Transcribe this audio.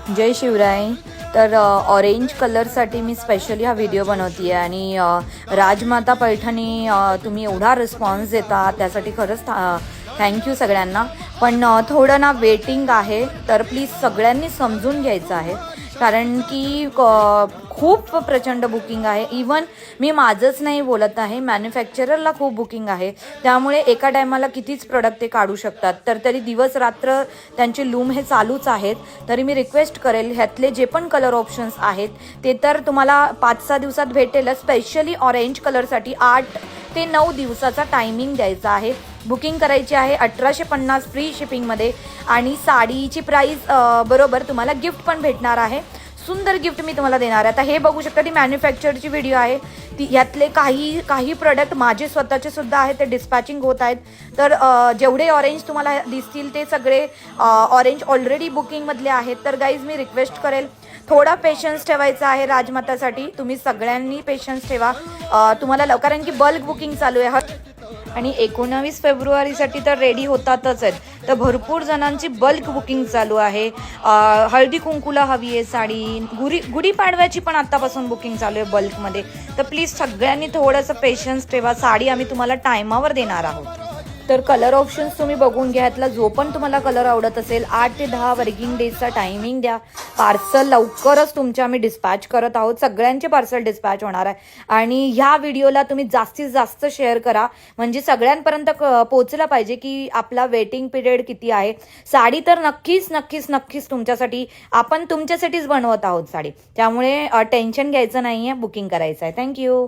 जय शिवराय। तर ऑरेंज कलरसाठी मी स्पेशली हा व्हिडिओ बनवते आहे आणि राजमाता पैठणी तुम्ही एवढा रिस्पॉन्स देता त्यासाठी खरंच थँक्यू सगळ्यांना। पण थोडं ना वेटिंग आहे, तर प्लीज सगळ्यांनी समजून घ्यायचं आहे, कारण की खूप प्रचंड बुकिंग आहे। इवन मी माझंच नाही बोलत आहे, मॅन्युफॅक्चररला खूप बुकिंग आहे, त्यामुळे एका टायमाला कितीच प्रोडक्ट ते काढू शकतात। तर तरी दिवस रात्र त्यांचे लूम हे चालूच आहेत। तरी मी रिक्वेस्ट करेल, ह्यातले जे पण कलर ऑप्शन्स आहेत ते तर तुम्हाला 5-6 दिवसात भेटेल। स्पेशली ऑरेंज कलरसाठी 8 ते 9 दिवसाचा टायमिंग द्यायचा आहे। बुकिंग करायची आहे 1850 फ्री शिपिंगमध्ये आणि साडीची प्राइस बरोबर तुम्हाला गिफ्ट पण भेटणार आहे। सुंदर गिफ्ट मी तुम्हाला देणार आहे। आता हे बघू शकता, ती मॅन्युफॅक्चरची व्हिडिओ आहे, ती यातले काही प्रोडक्ट माझे स्वतःचे सुद्धा आहेत, ते डिस्पॅचिंग होत आहेत। तर जेवढे ऑरेंज तुम्हाला दिसतील ते सगळे ऑरेंज ऑलरेडी बुकिंगमधले आहेत। तर गाईज मी रिक्वेस्ट करेल, थोडा पेशन्स ठेवायचा आहे राजमातासाठी। तुम्ही सगळ्यांनी पेशन्स ठेवा, तुम्हाला कारण की बल्क बुकिंग चालू आहे आणि 19 फेब्रुवारीसाठी तर रेडी होतातच आहेत। तर भरपूर जणांची बल्क बुकिंग चालू आहे। हळदी कुंकूला हवी आहे साडी, गुढीपाडव्याची पण आत्तापासून बुकिंग चालू आहे बल्कमध्ये। तर प्लीज सगळ्यांनी थोडंसं पेशन्स ठेवा, साडी आम्ही तुम्हाला टायमावर देणार आहोत। तर कलर ऑप्शन्स तुम्ही बघून घ्या, यातला जो पण तुम्हाला कलर आवडत असेल 8 ते 10 वर्किंग डेजचा टायमिंग द्या। पार्सल लवकरच तुमच्या आम्ही डिस्पॅच करत आहोत, सगळ्यांचे पार्सल डिस्पॅच होणार आहे। आणि ह्या व्हिडिओला तुम्ही जास्तीत जास्त शेअर करा, म्हणजे सगळ्यांपर्यंत पोहोचला पाहिजे की आपला वेटिंग पिरियड किती आहे। साडी तर नक्कीच नक्कीच नक्कीच तुमच्यासाठी, आपण तुमच्यासाठीच बनवत आहोत साडी, त्यामुळे टेन्शन घ्यायचं नाही आहे, बुकिंग करायचं आहे। थँक्यू।